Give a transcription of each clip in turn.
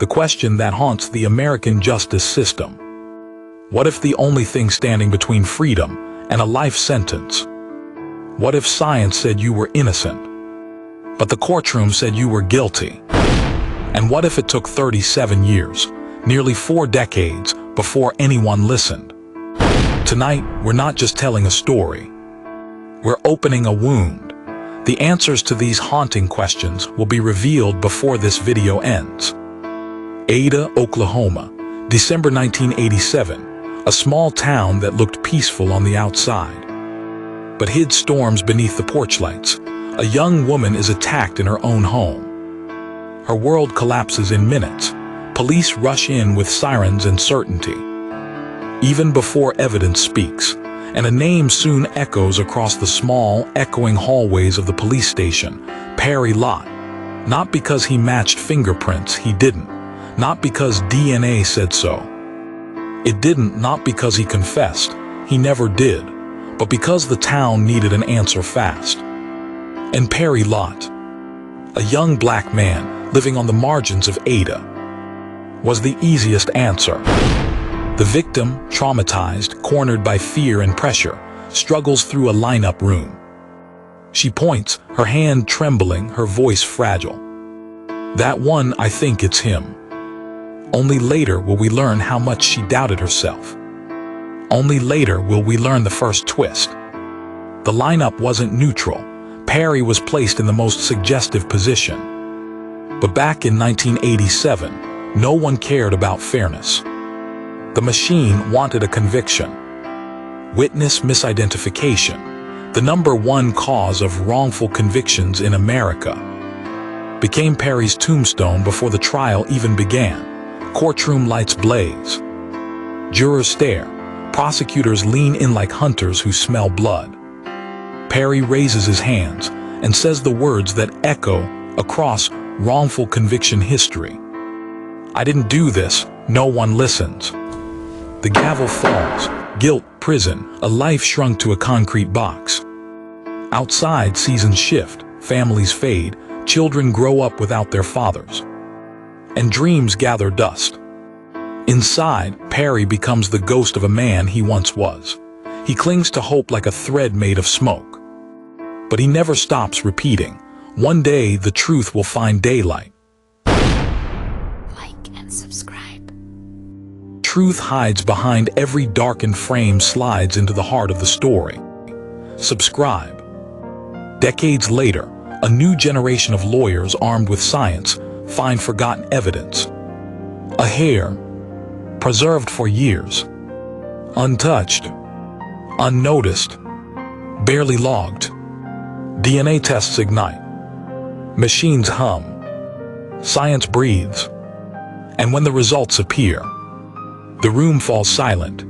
the question that haunts the American justice system. What if the only thing standing between freedom and a life sentence? What if science said you were innocent, but the courtroom said you were guilty? And what if it took 37 years, nearly 4 decades, before anyone listened? Tonight, we're not just telling a story. We're opening a wound. The answers to these haunting questions will be revealed before this video ends. Ada, Oklahoma, December 1987, a small town that looked peaceful on the outside, but hid storms beneath the porch lights. A young woman is attacked in her own home. Her world collapses in minutes. Police rush in with sirens and certainty, even before evidence speaks, and a name soon echoes across the small, echoing hallways of the police station: Perry Lott. Not because he matched fingerprints, he didn't. Not because DNA said so. It didn't, not because he confessed, he never did, but because the town needed an answer fast. And Perry Lott, a young black man living on the margins of Ada, was the easiest answer. The victim, traumatized, cornered by fear and pressure, struggles through a lineup room. She points, her hand trembling, her voice fragile. "That one, I think it's him." Only later will we learn how much she doubted herself. Only later will we learn the first twist. The lineup wasn't neutral. Perry was placed in the most suggestive position. But back in 1987, no one cared about fairness. The machine wanted a conviction. Witness misidentification, the #1 cause of wrongful convictions in America, became Perry's tombstone before the trial even began. Courtroom lights blaze. Jurors stare. Prosecutors lean in like hunters who smell blood. Perry raises his hands and says the words that echo across wrongful conviction history. "I didn't do this." No one listens. The gavel falls. Guilt, prison, a life shrunk to a concrete box. Outside, seasons shift, families fade, children grow up without their fathers, and dreams gather dust. Inside, Perry becomes the ghost of a man he once was. He clings to hope like a thread made of smoke. But he never stops repeating, "One day the truth will find daylight." Like and subscribe. Truth hides behind every darkened frame, slides into the heart of the story. Subscribe. Decades later, a new generation of lawyers armed with science find forgotten evidence. A hair, preserved for years, untouched, unnoticed, barely logged. DNA tests ignite. Machines hum. Science breathes. And when the results appear, the room falls silent.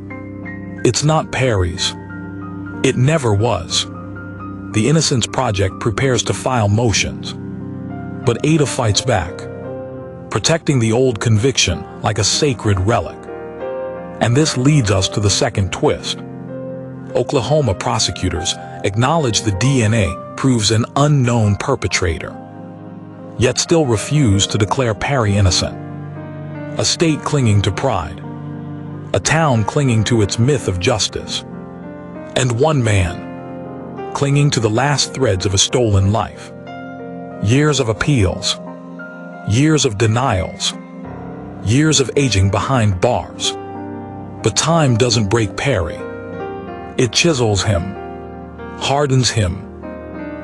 It's not Perry's. It never was. The Innocence Project prepares to file motions. But Ada fights back, protecting the old conviction like a sacred relic. And this leads us to the second twist. Oklahoma prosecutors acknowledge the DNA proves an unknown perpetrator, yet still refuse to declare Perry innocent. A state clinging to pride, a town clinging to its myth of justice, and one man clinging to the last threads of a stolen life. Years of appeals, years of denials, years of aging behind bars. But time doesn't break Perry. It chisels him, hardens him,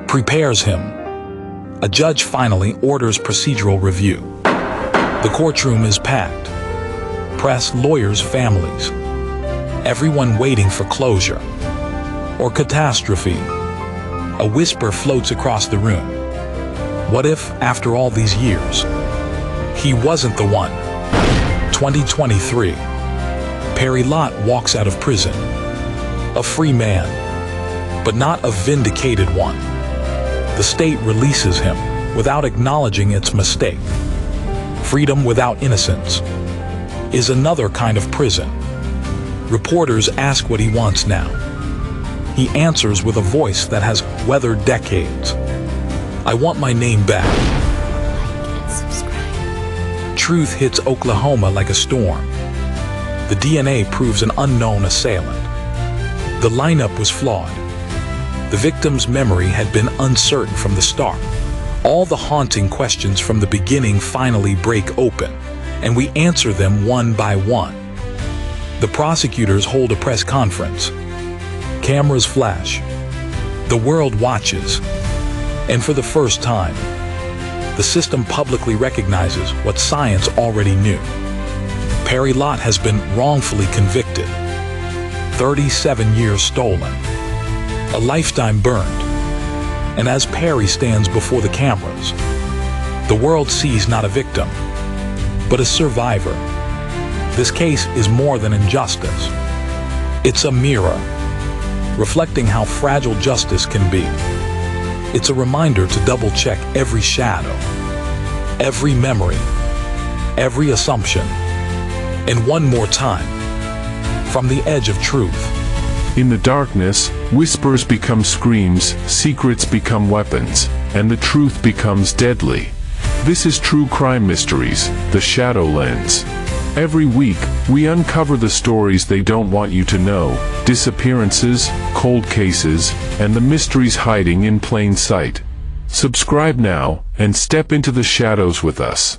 prepares him. A judge finally orders procedural review. The courtroom is packed. Press, lawyers, families. Everyone waiting for closure or catastrophe. A whisper floats across the room. What if, after all these years, he wasn't the one? 2023. Perry Lott walks out of prison. A free man, but not a vindicated one. The state releases him without acknowledging its mistake. Freedom without innocence is another kind of prison. Reporters ask what he wants now. He answers with a voice that has weathered decades. "I want my name back." Like and subscribe. truth hits Oklahoma like a storm. The DNA proves an unknown assailant. The lineup was flawed. The victim's memory had been uncertain from the start. All the haunting questions from the beginning finally break open, and we answer them one by one. The prosecutors hold a press conference. Cameras flash. The world watches. And for the first time, the system publicly recognizes what science already knew. Perry Lott has been wrongfully convicted. 37 years stolen. A lifetime burned. And as Perry stands before the cameras, the world sees not a victim, but a survivor. This case is more than injustice. It's a mirror, reflecting how fragile justice can be. It's a reminder to double-check every shadow, every memory, every assumption, and one more time, from the edge of truth. In the darkness, whispers become screams, secrets become weapons, and the truth becomes deadly. This is True Crime Mysteries, The Shadow Lens. Every week, we uncover the stories they don't want you to know, disappearances, cold cases, and the mysteries hiding in plain sight. Subscribe now, and step into the shadows with us.